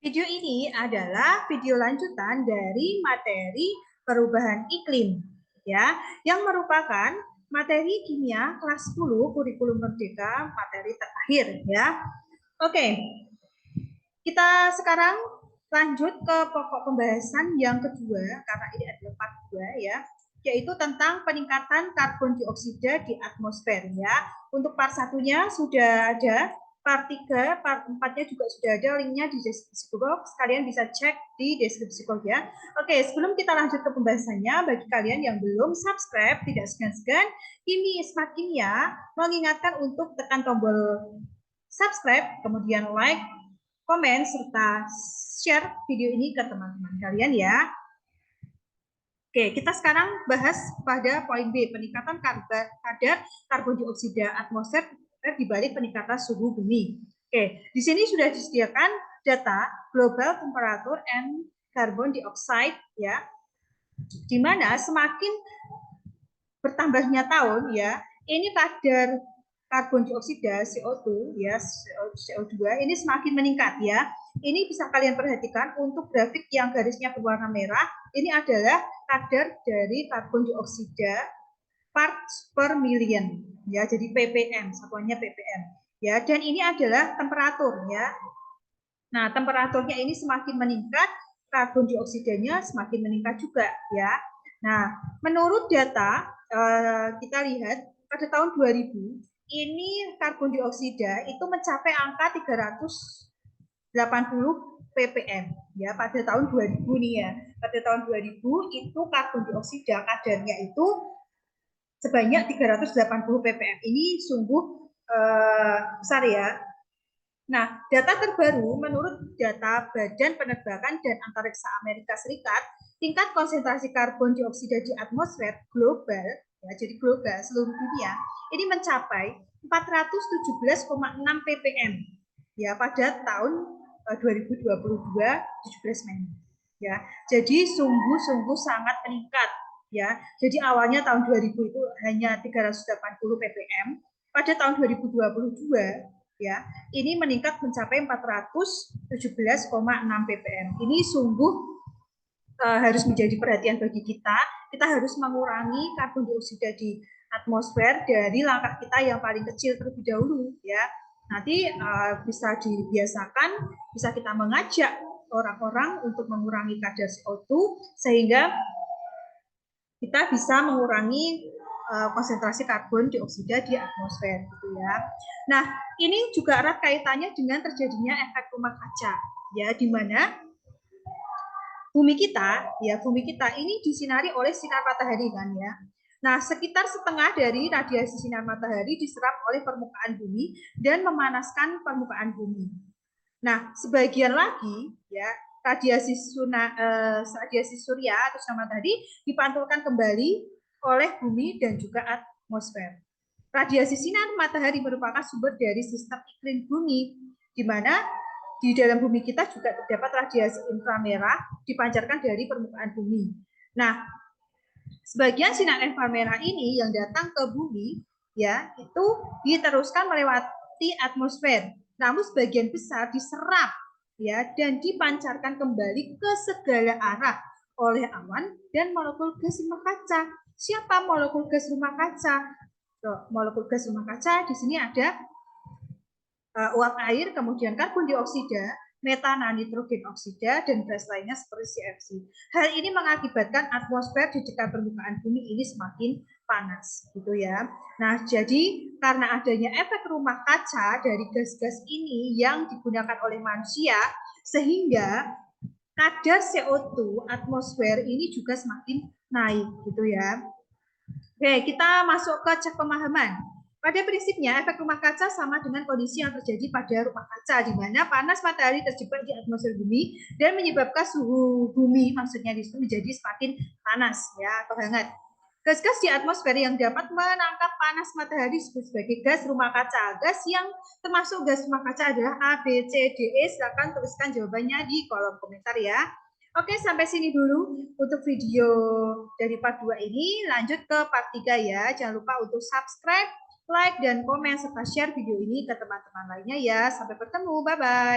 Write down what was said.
Video ini adalah video lanjutan dari materi perubahan iklim, ya, yang merupakan materi kimia kelas 10 kurikulum merdeka materi terakhir, ya. Oke, kita sekarang lanjut ke pokok pembahasan yang kedua, karena ini adalah part 2, ya, yaitu tentang peningkatan karbon dioksida di atmosfer, ya. Untuk part 1-nya sudah ada, part 3, part 4-nya juga sudah ada linknya di deskripsi box. Kalian bisa cek di deskripsi box, ya. Oke, sebelum kita lanjut ke pembahasannya, bagi kalian yang belum subscribe, tidak segan-segan, ini Smart Kimia mengingatkan untuk tekan tombol subscribe, kemudian like, komen, serta share video ini ke teman-teman kalian, ya. Oke, kita sekarang bahas pada poin B, peningkatan kadar karbon dioksida atmosfer dibalik peningkatan suhu bumi. Oke, di sini sudah disediakan data global temperature and carbon dioxide, ya, di mana semakin bertambahnya tahun, ya, ini kadar karbon dioksida CO2, ya, CO2 ini semakin meningkat, ya. Ini bisa kalian perhatikan untuk grafik yang garisnya berwarna merah, ini adalah kadar dari karbon dioksida parts per million, ya, jadi ppm, satuannya ppm, ya, dan ini adalah temperatur, ya. Nah, temperaturnya ini semakin meningkat, karbon dioksidanya semakin meningkat juga, ya. Nah, menurut data kita lihat pada tahun 2000 ini karbon dioksida itu mencapai angka 380 ppm, ya, pada tahun 2000 nih, ya. Pada tahun 2000 itu karbon dioksida kadarnya itu sebanyak 380 ppm. Ini sungguh besar, ya. Nah, data terbaru menurut data Badan Penerbangan dan Antariksa Amerika Serikat, tingkat konsentrasi karbon dioksida di atmosfer global, ya, jadi global seluruh dunia, ini mencapai 417,6 ppm, ya, pada tahun 2022 17 Mei. Ya, jadi sungguh-sungguh sangat meningkat, ya. Jadi awalnya tahun 2000 itu hanya 380 ppm, pada tahun 2022, ya, ini meningkat mencapai 417,6 ppm. Ini sungguh harus menjadi perhatian bagi kita. Kita harus mengurangi karbon dioksida di atmosfer dari langkah kita yang paling kecil terlebih dahulu, ya. Nanti bisa dibiasakan, bisa kita mengajak orang-orang untuk mengurangi kadar CO2 sehingga kita bisa mengurangi konsentrasi karbon dioksida di atmosfer, gitu, ya. Nah, ini juga erat kaitannya dengan terjadinya efek rumah kaca, ya, di mana bumi kita ini disinari oleh sinar matahari, kan, ya. Nah, sekitar setengah dari radiasi sinar matahari diserap oleh permukaan bumi dan memanaskan permukaan bumi. Nah, sebagian lagi, ya, radiasi surya atau sinar matahari dipantulkan kembali oleh bumi dan juga atmosfer. Radiasi sinar matahari merupakan sumber dari sistem iklim bumi, di mana di dalam bumi kita juga terdapat radiasi inframerah dipancarkan dari permukaan bumi. Nah, sebagian sinar inframerah ini yang datang ke bumi, ya, itu diteruskan melewati atmosfer. Namun sebagian besar diserap, ya, dan dipancarkan kembali ke segala arah oleh awan dan molekul gas rumah kaca. Siapa molekul gas rumah kaca? Molekul gas rumah kaca di sini ada uap air, kemudian karbon dioksida, metana, nitrogen oksida, dan gas lainnya seperti CFC. Hal ini mengakibatkan atmosfer di dekat permukaan bumi ini semakin panas, gitu, ya. Nah, jadi karena adanya efek rumah kaca dari gas-gas ini yang digunakan oleh manusia, sehingga kadar CO2 atmosfer ini juga semakin naik, gitu, ya. Oke, kita masuk ke cek pemahaman. Pada prinsipnya, efek rumah kaca sama dengan kondisi yang terjadi pada rumah kaca, di mana panas matahari terjebak di atmosfer bumi dan menyebabkan suhu bumi, maksudnya di situ, menjadi semakin panas, ya, atau hangat. Gas-gas di atmosfer yang dapat menangkap panas matahari disebut sebagai gas rumah kaca. Gas yang termasuk gas rumah kaca adalah A, B, C, D, E. Silakan tuliskan jawabannya di kolom komentar, ya. Oke, sampai sini dulu untuk video dari part 2 ini. Lanjut ke part 3, ya. Jangan lupa untuk subscribe, like, dan komen, serta share video ini ke teman-teman lainnya, ya. Sampai bertemu, bye-bye.